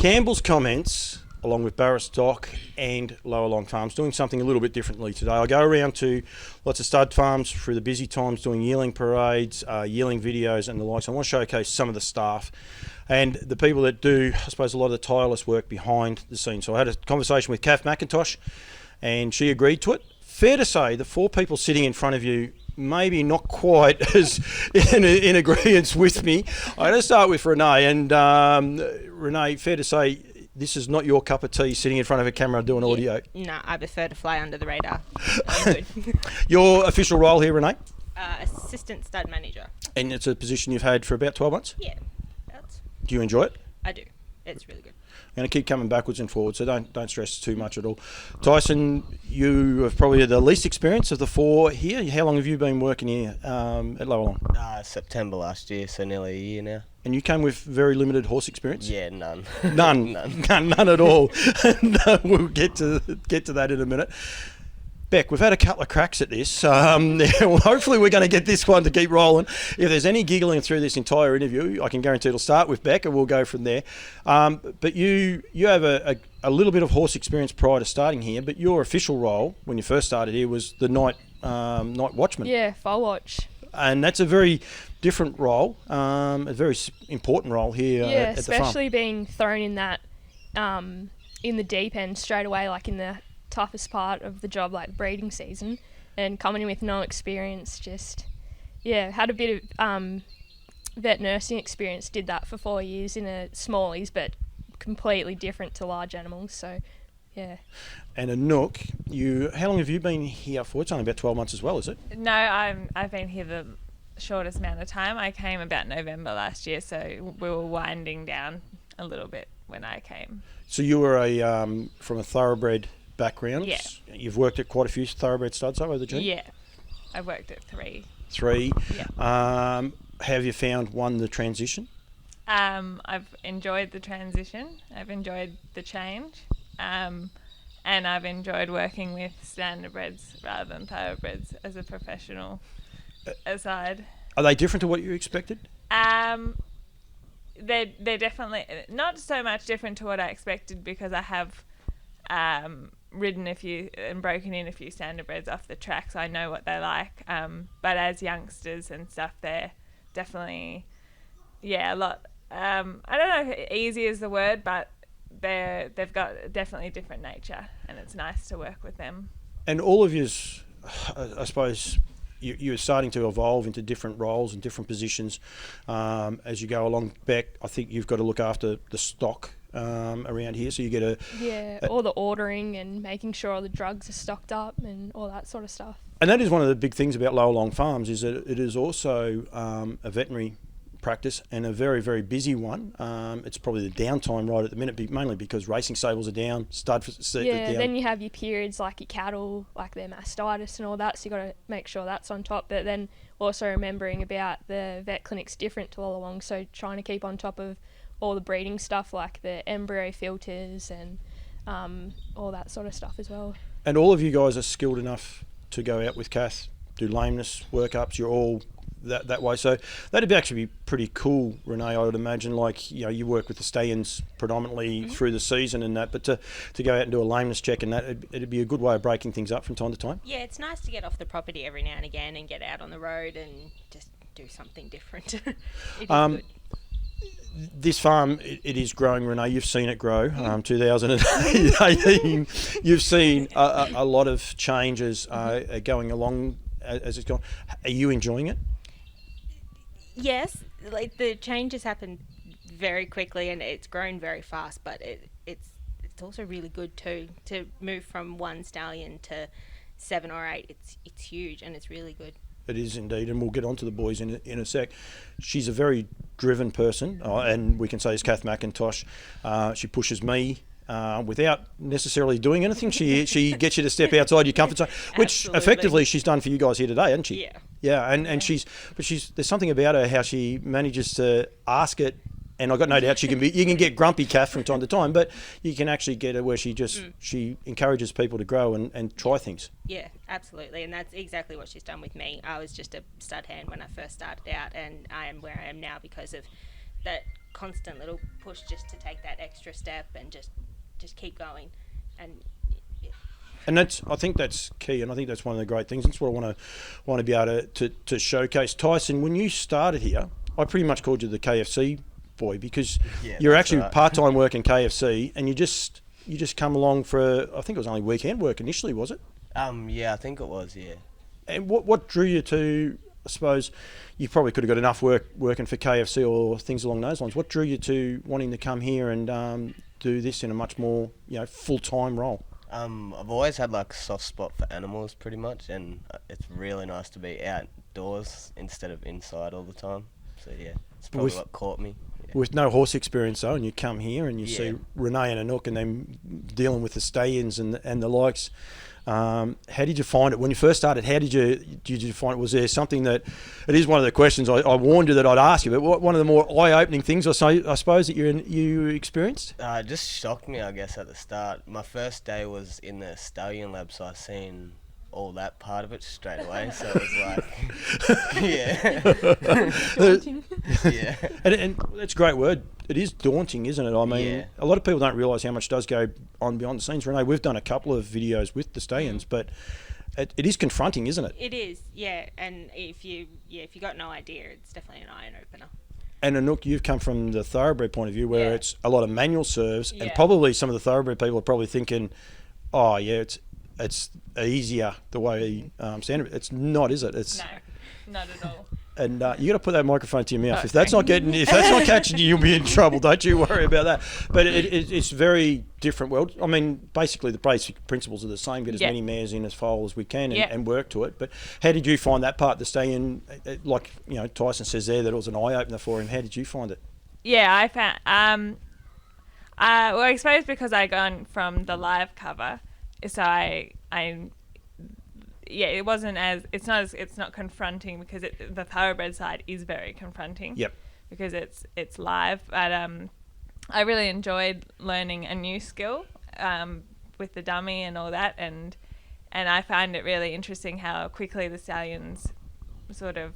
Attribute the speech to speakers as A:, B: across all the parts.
A: Campbell's Comments, along with Barastoc and Llowalong Farms, doing something a little bit differently today. I go around to lots of stud farms through the busy times doing yearling parades, yearling videos and the likes. I want to showcase some of the staff and the people that do, I suppose, a lot of the tireless work behind the scenes. So I had a conversation with Kath McIntosh and she agreed to it. Fair to say the four people sitting in front of you maybe not quite as in agreement with me. I'm going to start with Renee. And Renee, fair to say this is not your cup of tea sitting in front of a camera doing audio.
B: No, I prefer to fly under the radar. I'm good.
A: Your official role here, Renee?
B: Assistant stud manager.
A: And it's a position you've had for about 12 months?
B: Yeah.
A: Do you enjoy it?
B: I do. It's really good.
A: I'm going to keep coming backwards and forwards, so don't stress too much at all. Tyson, you have probably the least experience of the four here. How long have you been working here at Llowalong?
C: September last year, so nearly a year now.
A: And you came with very limited horse experience?
C: Yeah, none.
A: None. None at all. No, we'll get to that in a minute. Beck, we've had a couple of cracks at this. Hopefully we're going to get this one to keep rolling. If there's any giggling through this entire interview, I can guarantee it'll start with Beck and we'll go from there. But you have a little bit of horse experience prior to starting here, but your official role when you first started here was the night watchman.
D: Yeah, foal watch.
A: And that's a very different role, a very important role here at the farm.
D: Especially being thrown in that in the deep end straight away, like in the toughest part of the job, like breeding season, and coming in with no experience, had a bit of vet nursing experience, did that for 4 years in a smallies, but completely different to large animals, so yeah.
A: And Anouk, how long have you been here for? It's only about 12 months as well, is it?
E: No, I've been here the shortest amount of time. I came about November last year, so we were winding down a little bit when I came.
A: So you were from a thoroughbred background.
E: Yeah.
A: You've worked at quite a few thoroughbred studs over the journey?
E: Yeah. I've worked at three.
A: Yeah. How have you found the transition?
E: I've enjoyed the transition. I've enjoyed the change. And I've enjoyed working with standardbreds rather than thoroughbreds as a professional aside.
A: Are they different to what you expected?
E: They're definitely not so much different to what I expected, because I have ridden a few and broken in a few standardbreds off the track, so I know what they like. But as youngsters and stuff, they're definitely, a lot. I don't know if easy is the word, but they've got definitely a different nature, and it's nice to work with them.
A: And all of yours, I suppose, you're starting to evolve into different roles and different positions as you go along. Beck, I think you've got to look after the stock around here, so you get
D: all the ordering and making sure all the drugs are stocked up and all that sort of stuff.
A: And that is one of the big things about Llowalong Farms, is that it is also a veterinary practice, and a very, very busy one. It's probably the downtime right at the minute, mainly because racing stables are down, stud are down.
D: Then you have your periods like your cattle, like their mastitis and all that, so you got to make sure that's on top. But then also remembering about the vet clinic's different to Llowalong, so trying to keep on top of all the breeding stuff, like the embryo filters and all that sort of stuff as well.
A: And all of you guys are skilled enough to go out with Kath, do lameness workups. You're all that way, so that'd actually be pretty cool, Renee. I would imagine, like, you work with the stallions predominantly through the season and that, but to go out and do a lameness check and that, it'd be a good way of breaking things up from time to time.
B: Yeah, it's nice to get off the property every now and again and get out on the road and just do something different. It is good.
A: This farm, it is growing, Renee. You've seen it grow. 2018, you've seen a lot of changes going along as it's gone. Are you enjoying it?
B: Yes, like the changes happen very quickly and it's grown very fast, but it's also really good too to move from one stallion to 7 or 8. It's huge and it's really good.
A: It is indeed, and we'll get on to the boys in a sec. She's a very driven person, and we can say it's Kath McIntosh. She pushes me without necessarily doing anything. She gets you to step outside your comfort zone, which effectively she's done for you guys here today, hasn't she?
B: Yeah.
A: Yeah, and there's something about her, how she manages to ask it, and I've got no doubt you can get grumpy Kath from time to time, but you can actually get her where she encourages people to grow and try things.
B: Yeah, absolutely, and that's exactly what she's done with me. I was just a stud hand when I first started out, and I am where I am now because of that constant little push just to take that extra step and just keep going. And
A: And I think that's key, and I think that's one of the great things. That's what I want to be able to showcase. Tyson, when you started here, I pretty much called you the KFC boy because you're actually
C: right.
A: part-time working KFC, and you just come along for, I think it was only weekend work initially, was it?
C: Yeah, I think it was, yeah.
A: And what drew you to, I suppose, you probably could have got enough work working for KFC or things along those lines. What drew you to wanting to come here and do this in a much more, full-time role?
C: I've always had like a soft spot for animals pretty much, and it's really nice to be outdoors instead of inside all the time. So yeah, it's probably what caught me. Yeah.
A: With no horse experience though, and you come here and you see Renee and Anouk and them dealing with the stallions and the likes. How did you find it when you first started? How did you find it? Was there something that, it is one of the questions I warned you that I'd ask you, but one of the more eye-opening things I suppose that you experienced?
C: It just shocked me, I guess, at the start. My first day was in the stallion lab, so I seen all that part of it straight away. So it was like, yeah.
A: And that's a great word. It is daunting, isn't it? I mean, a lot of people don't realise how much does go on behind the scenes. Renee, we've done a couple of videos with the stallions, but it is confronting, isn't it?
B: it is, yeah. And if you got no idea, it's definitely an eye opener.
A: And Anouk, you've come from the thoroughbred point of view, where it's a lot of manual serves, and
B: Yeah.
A: probably some of the thoroughbred people are probably thinking, "Oh, yeah, it's easier the way standard." It's not, is it? It's
E: No, not at all.
A: And you got to put that microphone to your mouth. If that's not catching you, you'll be in trouble. Don't you worry about that. But it's very different world. I mean, basically the basic principles are the same. Get as many mares in as foal as we can and work to it. But how did you find that part? The stallion, like Tyson says there, that it was an eye opener for him. How did you find it?
E: Yeah, I found. Well, I suppose because I gone from the live cover, so it wasn't it's not confronting because the thoroughbred side is very confronting.
A: Yep.
E: Because it's live, but I really enjoyed learning a new skill with the dummy and all that, and I find it really interesting how quickly the stallions sort of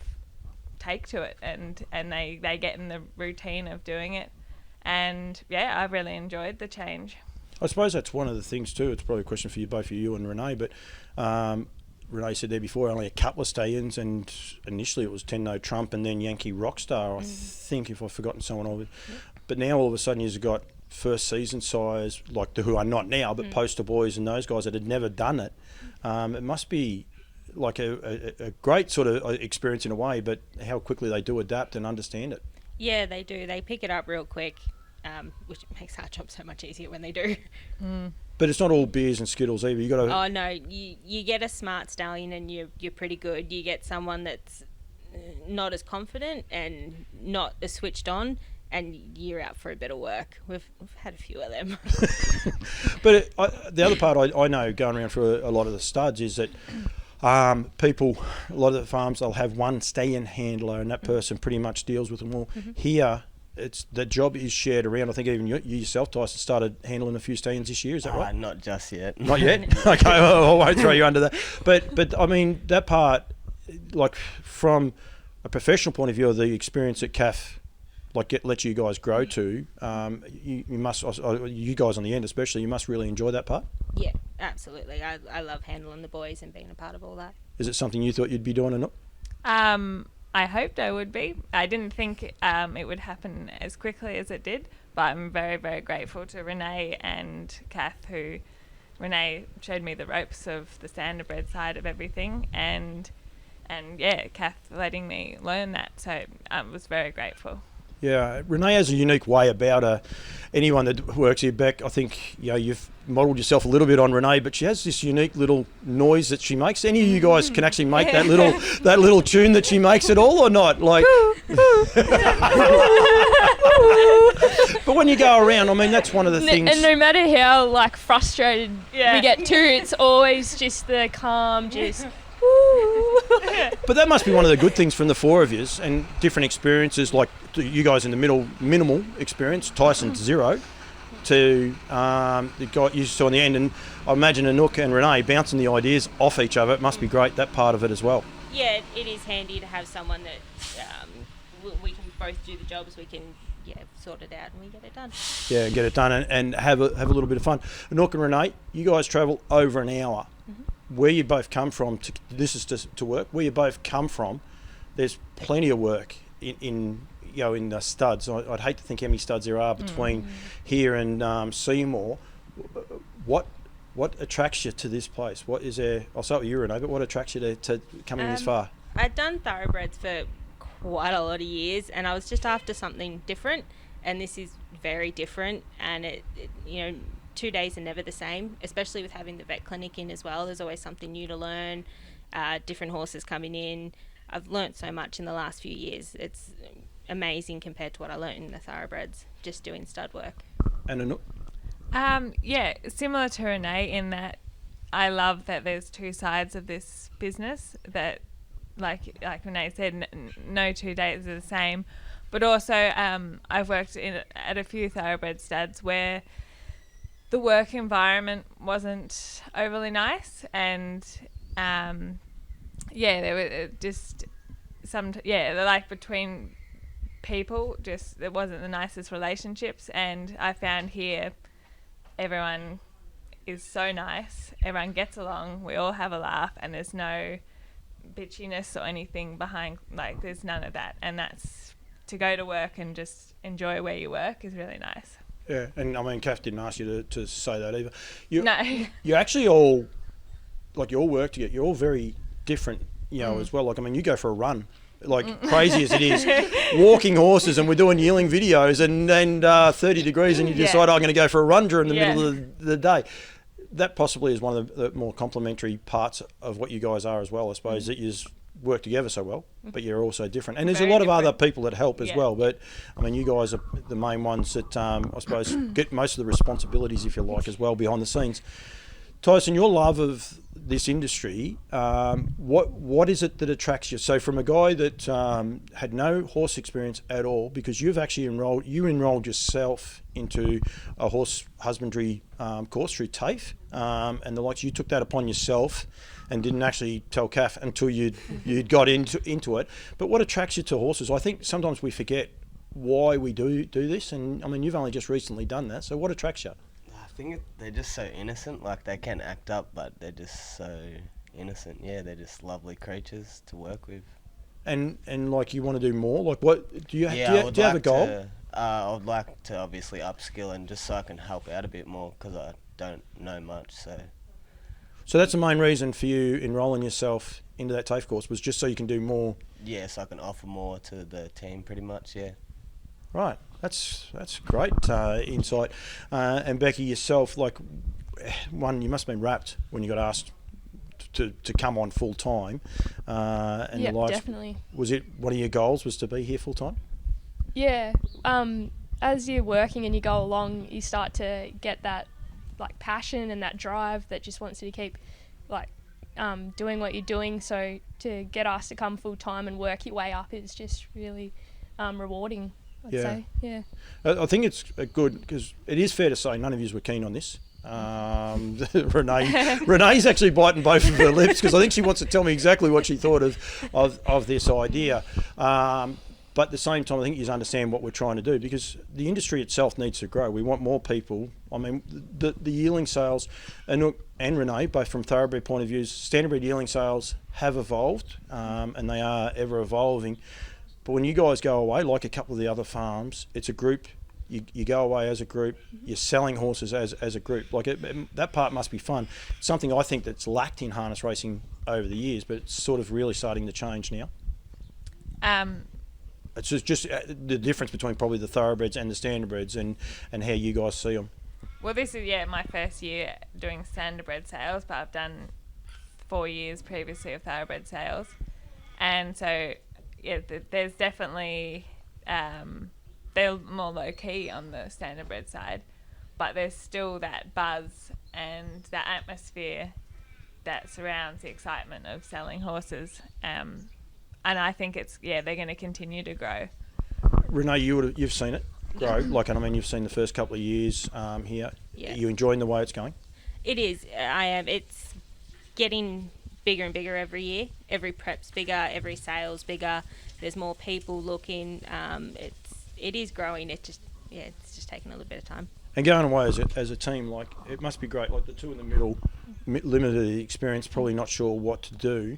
E: take to it and they get in the routine of doing it, and I really enjoyed the change.
A: I suppose that's one of the things too. It's probably a question for both you and Renee, but Renee said there before only a couple of stallions, and initially it was 10 No Trump and then Yankee Rockstar, I think, if I've forgotten someone of it. But now all of a sudden you've got first season size, like who are not now, but poster boys and those guys that had never done it. It must be like a great sort of experience in a way, but how quickly they do adapt and understand it.
B: Yeah, they do. They pick it up real quick, which makes our job so much easier when they do.
A: But it's not all beers and skittles either. You got to.
B: Oh no, you get a smart stallion and you're pretty good. You get someone that's not as confident and not as switched on, and you're out for a bit of work. We've had a few of them.
A: But the other part I know going around for a lot of the studs is that people, a lot of the farms, they'll have one stallion handler and that person pretty much deals with them all. Here, the job is shared around. I think even you yourself, Tyson, started handling a few stallions this year. Is that right?
C: Not just yet.
A: Not yet? Okay, well, I won't throw you under that. But I mean, that part, like from a professional point of view of the experience that CAF lets you guys grow to, you must, you guys on the end especially, you must really enjoy that part.
B: Yeah, absolutely. I love handling the boys and being a part of all that.
A: Is it something you thought you'd be doing or not?
E: I hoped I would be. I didn't think it would happen as quickly as it did, but I'm very, very grateful to Renee and Kath, who Renee showed me the ropes of the standardbred side of everything, and Kath letting me learn that. So I was very grateful.
A: Yeah, Renee has a unique way about her. Anyone that works here, Beck, I think you've modelled yourself a little bit on Renee, but she has this unique little noise that she makes. Any of you guys can actually make that little tune that she makes at all, or not? Like, but when you go around, I mean, that's one of the things.
D: And no matter how frustrated we get too, it's always just the calm, just.
A: But that must be one of the good things from the four of yous and different experiences, like you guys in the middle, minimal experience, Tyson zero, to the guy you saw in the end. And I imagine Anouk and Renee bouncing the ideas off each other. It must be great, that part of it as well.
B: Yeah, it is handy to have someone that we can both do the jobs. We can sort it out and we get it done.
A: Yeah, get it done and have a little bit of fun. Anouk and Renee, you guys travel over an hour. Where you both come from, to work, where you both come from, there's plenty of work in the studs. I'd hate to think how many studs there are between here and Seymour. What attracts you to this place? What is there? I'll start with you, Renee, but what attracts you to coming this far?
B: I'd done thoroughbreds for quite a lot of years, and I was just after something different, and this is very different, and it 2 days are never the same, especially with having the vet clinic in as well. There's always something new to learn, different horses coming in. I've learnt so much in the last few years. It's amazing compared to what I learnt in the thoroughbreds, just doing stud work.
A: And Anouk?
E: Similar to Renee in that I love that there's two sides of this business, that like Renee said, no 2 days are the same. But also I've worked at a few thoroughbred studs where the work environment wasn't overly nice, and there were just like between people, just it wasn't the nicest relationships. And I found here everyone is so nice, everyone gets along, we all have a laugh, and there's no bitchiness or anything behind, like there's none of that. And that's to go to work and just enjoy where you work is really nice.
A: Yeah, and I mean, Kath didn't ask you to say that either.
E: No.
A: You're actually all, like, you all work together. You're all very different, as well. Like, I mean, you go for a run, like crazy as it is, walking horses, and we're doing yearling videos, and then 30 degrees, and you decide, I'm going to go for a run during the middle of the day. That possibly is one of the more complementary parts of what you guys are as well, I suppose, that you work together so well, but you're also different. And there's a lot of other people that help as well, but I mean, you guys are the main ones that I suppose get most of the responsibilities, if you like, as well behind the scenes. Tyson, your love of this industry, what is it that attracts you? So from a guy that had no horse experience at all, because you've actually enrolled yourself into a horse husbandry course through TAFE, and the likes, you took that upon yourself and didn't actually tell Kath until you'd got into it. But what attracts you to horses? I think sometimes we forget why we do this, and I mean, you've only just recently done that, so what attracts you?
C: I think they're just so innocent. Like, they can act up, but they're just so innocent. Yeah, they're just lovely creatures to work with.
A: And like, you want to do more? Like, what do you have a goal?
C: I would like to obviously upskill, and just so I can help out a bit more, because I don't know much. So
A: that's the main reason for you enrolling yourself into that TAFE course, was just so you can do more.
C: Yeah, so I can offer more to the team, pretty much. Yeah.
A: Right, that's great insight. And Becky, yourself, like, you must have been rapt when you got asked to come on full time.
D: Yeah, definitely.
A: Was it one of your goals was to be here full time?
D: Yeah. As you're working and you go along, you start to get that like passion and that drive that just wants you to keep like doing what you're doing. So to get asked to come full time and work your way up is just really rewarding, I'd say. Yeah.
A: I think it's good, because it is fair to say none of you were keen on this. Renee's actually biting both of her lips, because I think she wants to tell me exactly what she thought of this idea. But at the same time, I think you understand what we're trying to do, because the industry itself needs to grow. We want more people. I mean, the yearling sales, and Renee, both from thoroughbred point of views, standardbred yearling sales have evolved, and they are ever evolving. But when you guys go away, like a couple of the other farms, it's a group. You go away as a group. You're selling horses as a group. Like, that part must be fun. Something I think that's lacked in harness racing over the years, but it's sort of really starting to change now. It's just the difference between probably the thoroughbreds and the standardbreds, and how you guys see them.
E: Well, this is my first year doing standardbred sales, but I've done 4 years previously of thoroughbred sales, and so there's definitely they're more low key on the standardbred side, but there's still that buzz and that atmosphere that surrounds the excitement of selling horses. And I think they're going to continue to grow.
A: Renee, you've seen it grow. Like, and I mean, you've seen the first couple of years here.
B: Yeah.
A: Are you enjoying the way it's going?
B: It is. I am. It's getting bigger and bigger every year. Every prep's bigger. Every sale's bigger. There's more people looking. it is growing. It's just taking a little bit of time.
A: And going away as a team, like, it must be great. Like, the two in the middle, limited experience, probably not sure what to do.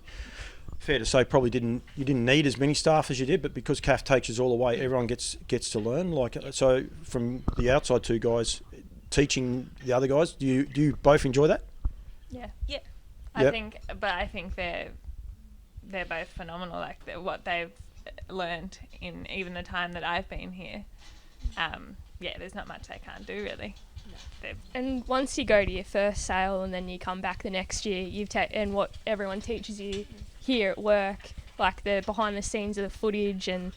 A: Fair to say, probably you didn't need as many staff as you did, but because CAF takes us all away, everyone gets to learn. Like, so from the outside two guys teaching the other guys, do you both enjoy that?
E: Yeah.
B: Yep.
E: I think they're both phenomenal. Like what they've learned in even the time that I've been here. There's not much they can't do really. No.
D: And once you go to your first sale and then you come back the next year, and what everyone teaches you here at work, like the behind the scenes of the footage, and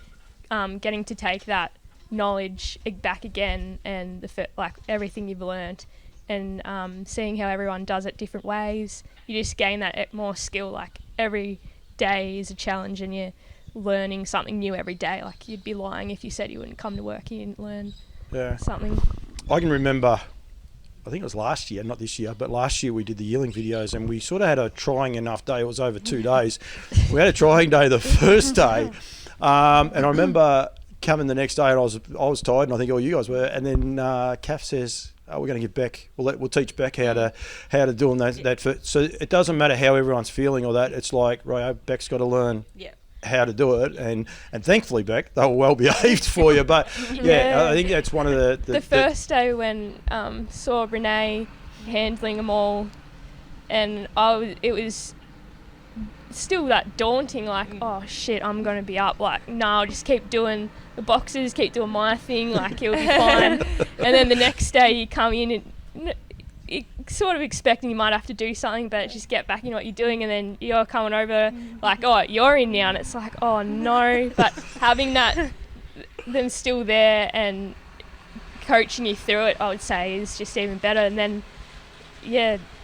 D: getting to take that knowledge back again, and like everything you've learnt, and seeing how everyone does it different ways, you just gain that more skill. Like every day is a challenge, and you're learning something new every day. Like you'd be lying if you said you wouldn't come to work and you didn't learn something.
A: I can remember, I think it was last year, not this year, but last year we did the yearling videos, and we sort of had a trying enough day. It was over 2 days. We had a trying day the first day, and I remember coming the next day, and I was tired, and I think all you guys were. And then CAF says, we're going to give Beck, we'll teach Beck how to do that. So it doesn't matter how everyone's feeling or that. It's like, right, Beck's got to learn how to do it, and thankfully, Beck, they were well behaved for you. But I think that's one of the
D: first day when saw Renee handling them all, and it was still that daunting, like, oh shit, I'm gonna be up. Like, no, I'll just keep doing the boxes, keep doing my thing, like it'll be fine. And then the next day you come in and you're sort of expecting you might have to do something, but just get back in what you're doing, and then you're coming over like, oh, you're in now, and it's like, oh no. But having them still there and coaching you through it, I would say, is just even better. And then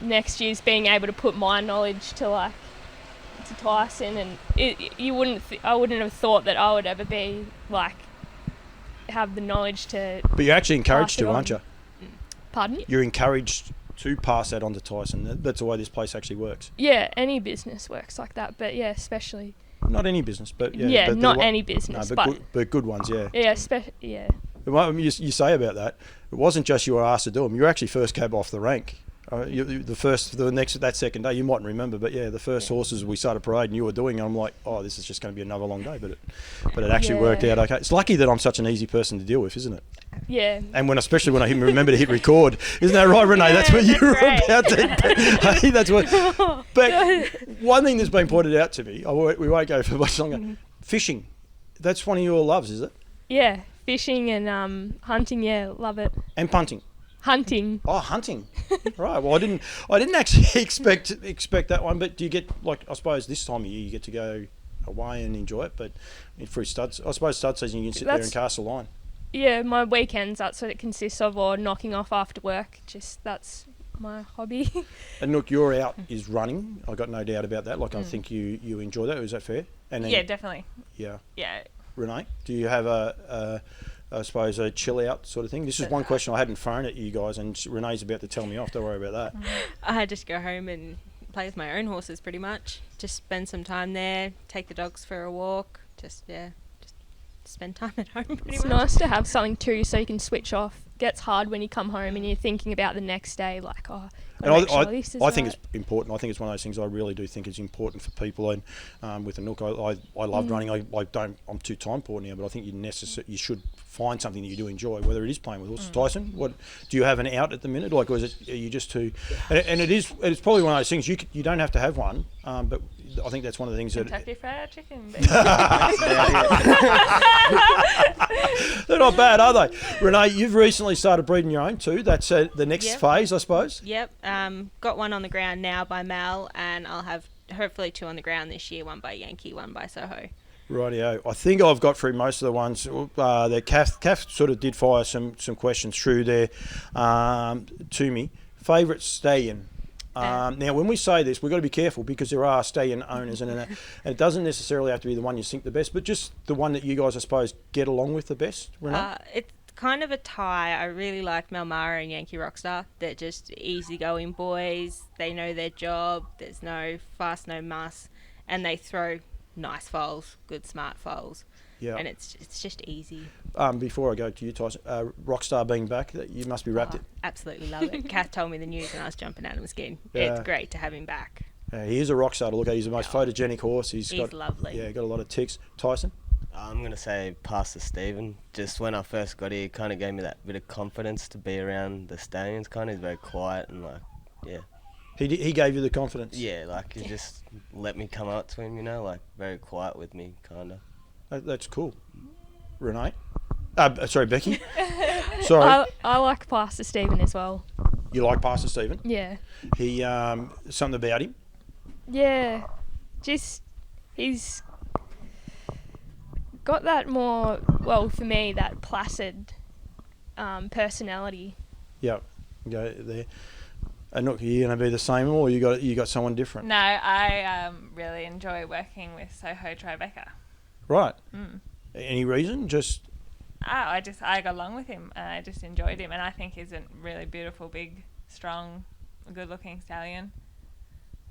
D: next year's being able to put my knowledge to Tyson, and I wouldn't have thought that I would ever be like have the knowledge to.
A: But you're actually encouraged to, aren't you?
D: Pardon?
A: You're encouraged to pass that on to Tyson. That's the way this place actually works.
D: Yeah, any business works like that, but especially.
A: Not any business, but
D: not any business,
A: but good ones, yeah.
D: Yeah,
A: You say about that, it wasn't just you were asked to do them. You were actually first cab off the rank. That second day, you mightn't remember, but the first horses we started parading, you were doing, and I'm like, oh, this is just going to be another long day, but it actually worked out okay. It's lucky that I'm such an easy person to deal with, isn't it?
D: Yeah.
A: And especially when I remember to hit record, isn't that right, Renee? That's what you were about to. I think that's what. But one thing that's been pointed out to me, we won't go for much longer. Fishing, that's one of your loves, is it?
D: Yeah, fishing and hunting. Yeah, love it.
A: And punting.
D: Hunting.
A: Oh, hunting. Right. Well, I didn't actually expect that one. But do you get, like, I suppose this time of year you get to go away and enjoy it? But through studs, I suppose stud season you can sit there and cast a line.
D: Yeah, my weekends, that's what it consists of, or knocking off after work. Just that's my hobby.
A: And look, your out is running. I got no doubt about that. Like, I think you enjoy that. Is that fair? And then,
E: definitely.
A: Yeah.
E: Yeah.
A: Renee, do you have I suppose a chill out sort of thing? This is one question I hadn't thrown at you guys, and Renee's about to tell me off. Don't worry about that.
B: I just go home and play with my own horses pretty much. Just spend some time there, take the dogs for a walk. Just spend time at home pretty much.
D: It's nice to have something too, so you can switch off. It gets hard when you come home and you're thinking about the next day, like, oh.
A: I think it's important. I think it's one of those things I really do think is important for people. And with Anouk, I love running. I'm too time poor now, but I think you should find something that you do enjoy, whether it is playing with horses. Tyson, what do you have an out at the minute? Like, or are you just too? And it's probably one of those things you don't have to have one, but I think that's one of the things
E: Kentucky Fried Chicken.
A: They're not bad, are they? Renee, you've recently started breeding your own too. That's the next phase, I suppose.
B: Yep. Got one on the ground now by Mal, and I'll have hopefully 2 on the ground this year. One by Yankee, one by Soho.
A: Rightio. I think I've got through most of the ones. The CAF sort of did fire some questions through there to me. Favourite stallion. Now, when we say this, we've got to be careful because there are stallion owners, and it doesn't necessarily have to be the one you think the best, but just the one that you guys, I suppose, get along with the best, Renee?
B: It's kind of a tie. I really like Melmara and Yankee Rockstar. They're just easygoing boys. They know their job. There's no fuss, no muss, and they throw nice foals, good smart foals.
A: Yeah.
B: And it's just easy.
A: Before I go to you, Tyson, Rockstar being back, you must be wrapped.
B: Absolutely love it. Kath told me the news and I was jumping out of my skin.
A: Yeah.
B: It's great to have him back.
A: He is a rock star to look at. He's the most photogenic horse.
B: He's
A: got
B: lovely.
A: Yeah, got a lot of ticks. Tyson?
C: I'm going to say Pastor Stephen. Just when I first got here, he kind of gave me that bit of confidence to be around the stallions. Kind of he's very quiet and like, yeah.
A: He gave you the confidence?
C: Yeah, like he just let me come up to him, you know, like very quiet with me, kind of.
A: That's cool. Renee? Sorry, Becky? Sorry.
D: I like Pastor Stephen as well.
A: You like Pastor Stephen?
D: Yeah.
A: He, something about him?
D: Yeah. Just, he's got that more, well, for me, that placid personality.
A: Yeah. Go there. And look, are you going to be the same, or you got someone different?
E: No, I really enjoy working with Soho Tribeca.
A: Right. Any reason? Just...
E: I got along with him. I just enjoyed him, and I think he's a really beautiful, big, strong, good-looking stallion.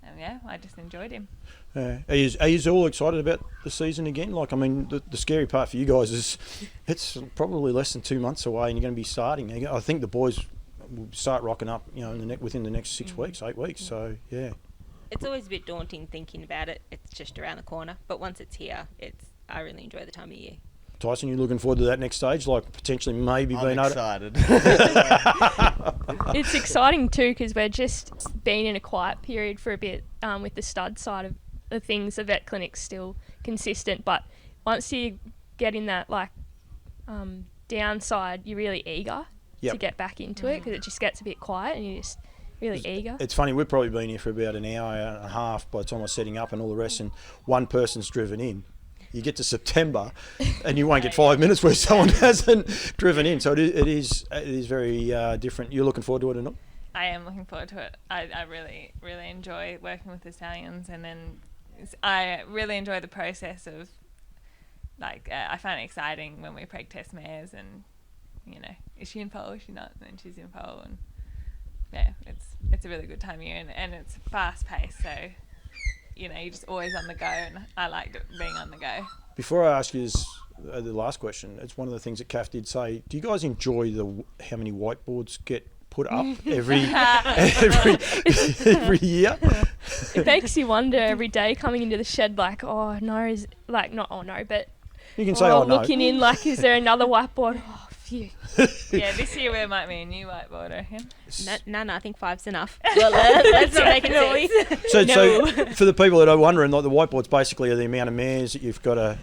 E: And yeah, I just enjoyed him.
A: Are you all excited about the season again? Like, I mean, the scary part for you guys is it's probably less than 2 months away, and you're going to be starting. I think the boys will start rocking up, you know, within the next 6 weeks, 8 weeks. So yeah,
B: It's always a bit daunting thinking about it. It's just around the corner, but once it's here, I really enjoy the time of year.
A: Tyson, you looking forward to that next stage? Like potentially maybe being
C: I'm excited.
D: It's exciting too because we're just been in a quiet period for a bit with the stud side of the things. The vet clinic's still consistent, but once you get in that like downside, you're really eager to get back into it because it just gets a bit quiet and you're just really eager.
A: It's funny, we've probably been here for about an hour and a half by the time we're setting up and all the rest, and one person's driven in. You get to September and you won't get 5 minutes where someone hasn't driven in. So it is very different. You're looking forward to it or not?
E: I am looking forward to it. I really, really enjoy working with the stallions, and then I really enjoy the process of, like, I find it exciting when we preg test mares and, you know, is she in foal, is she not? And then she's in foal, and yeah, it's a really good time of year, and it's fast paced, so you know, you're just always on the go, and I like being on the go.
A: Before I ask you the last question, it's one of the things that Kath did say. Do you guys enjoy how many whiteboards get put up every year?
D: It makes you wonder every day coming into the shed, like, oh no, is like not oh no, but
A: you can say oh no.
D: Looking in, like, is there another whiteboard? Oh, phew.
E: Yeah, this year there might be a new whiteboard, I reckon.
B: No, I think 5's enough. Well, let's not make it 6.
A: So for the people that are wondering, like the whiteboards basically are the amount of mares that you've got to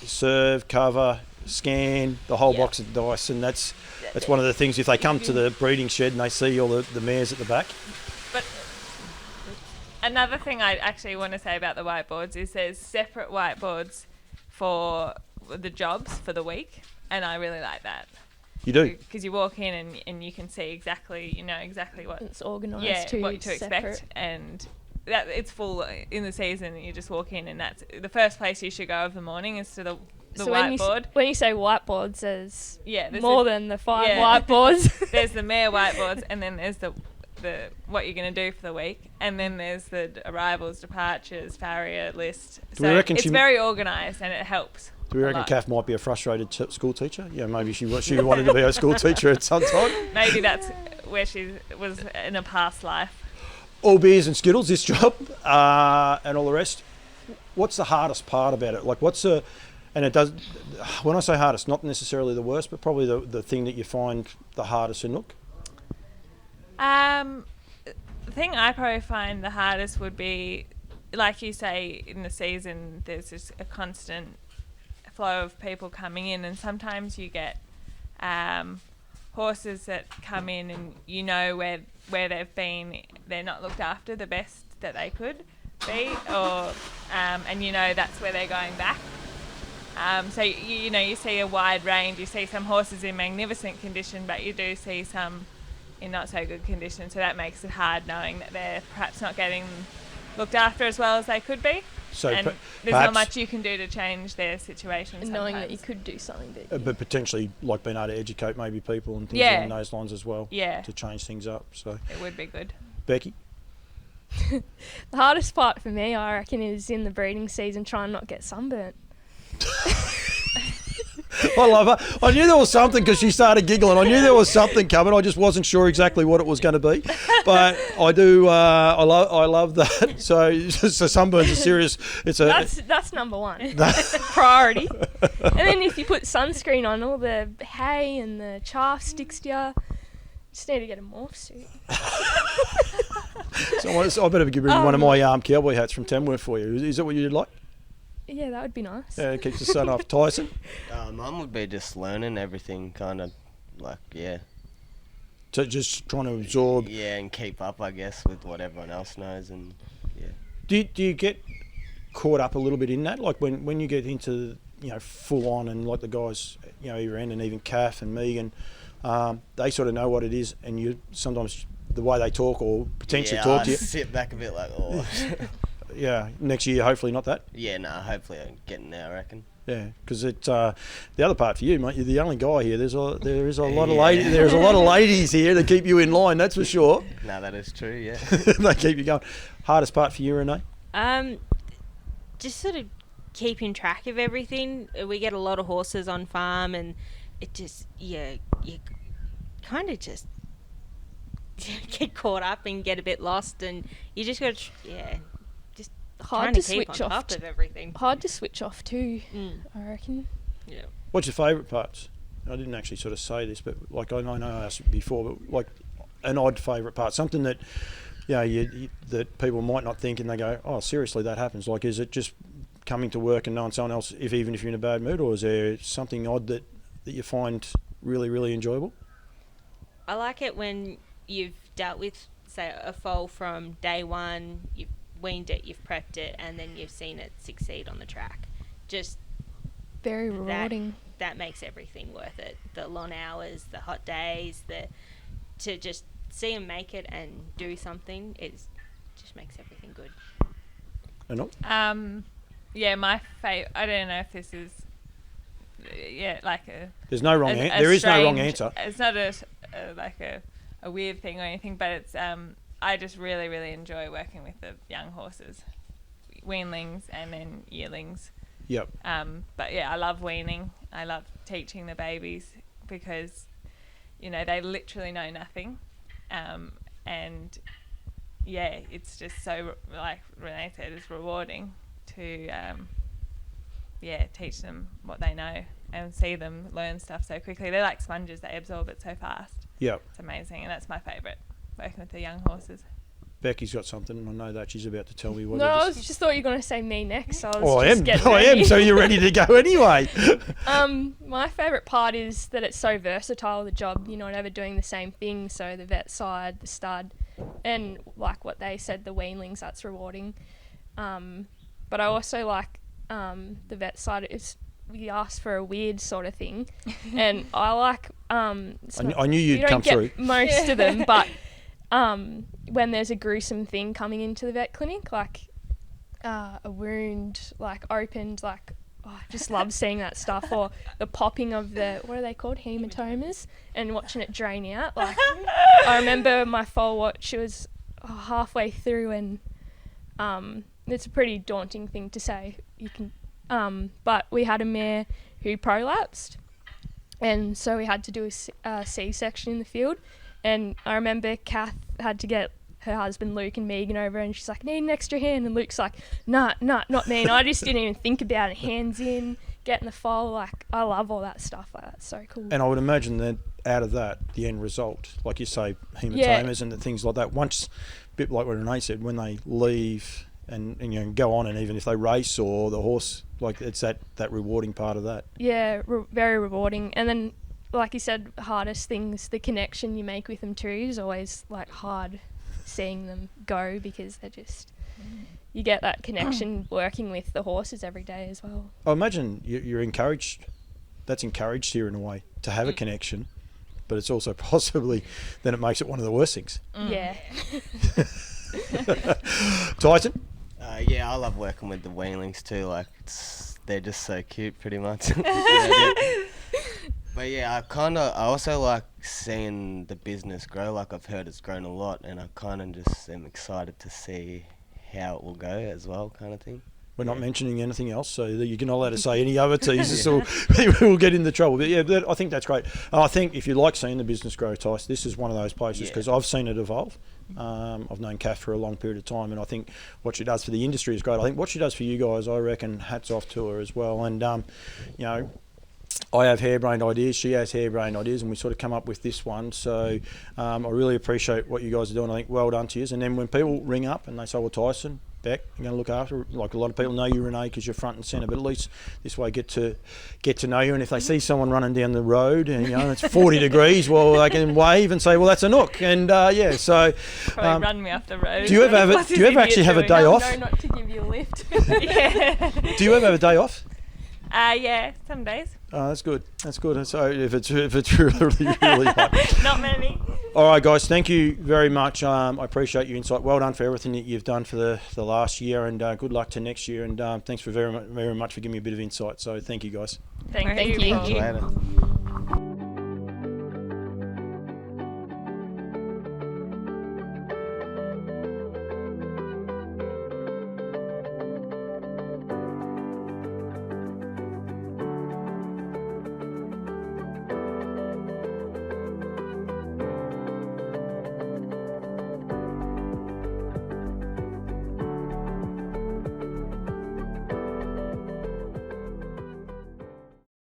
A: serve, cover, scan, the whole box of dice, and that's one of the things. If they come to the breeding shed and they see all the mares at the back.
E: But another thing I actually want to say about the whiteboards is there's separate whiteboards for the jobs for the week, and I really like that.
A: You do?
E: Because you walk in and you can see exactly what
D: it's organised
E: what to expect, and that it's full in the season. You just walk in, and that's the first place you should go of the morning is to the
D: so
E: whiteboard.
D: When you say whiteboards, there's
E: there's
D: more than the 5 whiteboards.
E: There's the mare whiteboards, and then there's the what you're going to do for the week, and then there's the arrivals, departures, farrier list. So it's very organised, and it helps.
A: Do we reckon Kath might be a frustrated school teacher? Yeah, maybe she wanted to be a school teacher at some time.
E: Maybe that's where she was in a past life.
A: All beers and skittles, this job, and all the rest. What's the hardest part about it? Like, and it does, when I say hardest, not necessarily the worst, but probably the thing that you find the hardest in Nook?
E: The thing I probably find the hardest would be, like you say, in the season, there's just a constant flow of people coming in, and sometimes you get horses that come in and you know where they've been, they're not looked after the best that they could be, or and you know that's where they're going back. So you see a wide range. You see some horses in magnificent condition, but you do see some in not so good condition. So that makes it hard knowing that they're perhaps not getting looked after as well as they could be.
A: So
E: and there's not much you can do to change their situation.
D: And knowing that you could do something,
A: but potentially like being able to educate maybe people and things along those lines as well.
E: Yeah.
A: To change things up. So
E: it would be good.
A: Becky?
D: The hardest part for me, I reckon, is in the breeding season trying not to get sunburnt.
A: I love her. I knew there was something because she started giggling. I knew there was something coming. I just wasn't sure exactly what it was going to be. But I do. I love that. So sunburns are serious.
D: That's number one. Priority. And then if you put sunscreen on, all the hay and the chaff sticks to you. Just need to get a morph suit.
A: So I better give you one of my cowboy hats from Tamworth for you. Is that what you'd like?
D: Yeah, that would be nice.
A: Yeah, it keeps the sun off. Tyson?
C: Mine would be just learning everything, kind of like, yeah.
A: So just trying to absorb.
C: Yeah, and keep up, I guess, with what everyone else knows, and yeah.
A: Do you get caught up a little bit in that? Like when you get into, full on, and like the guys, Iran and even Kath and Megan, they sort of know what it is, and you sometimes the way they talk or potentially talk to you.
C: Sit back a bit like, oh.
A: Yeah, next year hopefully not that.
C: Yeah, no, hopefully I'm getting there, I reckon.
A: Yeah, because the other part for you, mate, you're the only guy here. There is a lot of ladies. There's a lot of ladies here to keep you in line. That's for sure.
C: No, that is true. Yeah.
A: They keep you going. Hardest part for you, Renee?
B: Just sort of keeping track of everything. We get a lot of horses on farm, and it just you kind of just get caught up and get a bit lost, and you just got to just
D: hard
B: trying
D: to
B: to keep
D: switch
B: on
D: off.
B: top of everything.
D: Hard to switch off too. I reckon.
B: Yeah.
A: What's your favourite parts? I didn't actually sort of say this, but like I know I asked it before, but like an odd favourite part, something that that people might not think, and they go, oh, seriously, that happens. Like, is it just coming to work and knowing someone else, even if you're in a bad mood, or is there something odd that you find really, really enjoyable?
B: I like it when you've dealt with, say, a foal from day one, you've weaned it, you've prepped it, and then you've seen it succeed on the track. Just
D: very rewarding.
B: That makes everything worth it. The long hours, the hot days, to just see them make it and do something, just makes everything good.
E: Yeah, my favourite. I don't know if this is. Like a.
A: There's no wrong answer. There is no wrong answer.
E: It's not a weird thing or anything, but it's I just really, really enjoy working with the young horses, weanlings and then yearlings.
A: Yep.
E: But yeah, I love weaning. I love teaching the babies because, they literally know nothing, and yeah, it's just so, like Renee said, it's rewarding to teach them what they know and see them learn stuff so quickly. They're like sponges; they absorb it so fast.
A: Yep.
E: It's amazing, and that's my favourite, working with the young horses.
A: Becky's got something. I know that she's about to tell me what
D: No,
A: it
D: I
A: is.
D: just thought you were going to say me next. So
A: I am. So you're ready to go anyway.
D: My favourite part is that it's so versatile, the job. You're not ever doing the same thing. So the vet side, the stud, and like what they said, the weanlings, that's rewarding. But I also like the vet side. We asked for a weird sort of thing, and I like. I
A: knew you'd come through.
D: You don't get most of them, but when there's a gruesome thing coming into the vet clinic, like a wound, like opened, like I just love seeing that stuff, or the popping of the, what are they called, hematomas, and watching it drain out. Like I remember my foal, she was halfway through, and it's a pretty daunting thing to say. You can, but we had a mare who prolapsed, and so we had to do a C-section in the field. And I remember Kath had to get her husband Luke and Megan over, and she's like, need an extra hand, and Luke's like, nah, not me. And I just didn't even think about it. Hands in, getting the foal, like I love all that stuff. Like that's so cool.
A: And I would imagine that out of that, the end result, like you say, hematomas and the things like that, once, a bit like what Renee said, when they leave and go on, and even if they race or the horse, like it's that rewarding part of that.
D: Yeah, very rewarding. And then, like you said, hardest things, the connection you make with them too is always like hard seeing them go, because they're just, you get that connection working with the horses every day as well.
A: I imagine you're encouraged, that's encouraged here in a way, to have a connection, but it's also possibly, then it makes it one of the worst things.
D: Yeah.
A: Tyson?
C: Yeah, I love working with the weanlings too, like they're just so cute pretty much. But yeah, I also like seeing the business grow. Like I've heard it's grown a lot, and I kind of just am excited to see how it will go as well, kind of thing.
A: We're not mentioning anything else, so you're not allowed to say any other teasers or we'll get into trouble. But yeah, I think that's great. I think if you like seeing the business grow, Tice, this is one of those places because I've seen it evolve. I've known Kath for a long period of time, and I think what she does for the industry is great. I think what she does for you guys, I reckon, hats off to her as well. And, you know, I have harebrained ideas, she has harebrained ideas, and we sort of come up with this one. So I really appreciate what you guys are doing. I think well done to you. And then when people ring up and they say, well, Tyson, Beck, I'm going to look after, like a lot of people know you, Renee, because you're front and centre, but at least this way get to know you. And if they see someone running down the road and, you know, it's 40 degrees, well, they can wave and say, well, that's a nook. And, yeah, so...
E: Probably run me off the road.
A: Do you ever actually have a day off?
D: No, not to give you a lift.
E: Yeah.
A: Do you ever have a day off?
E: Yeah, some days.
A: Oh, that's good. That's good. So if it's really hot.
E: Not many.
A: All right, guys. Thank you very much. I appreciate your insight. Well done for everything that you've done for the last year, and good luck to next year. And thanks for very much for giving me a bit of insight. So thank you, guys.
E: Thank
D: you.
E: you.
C: Later.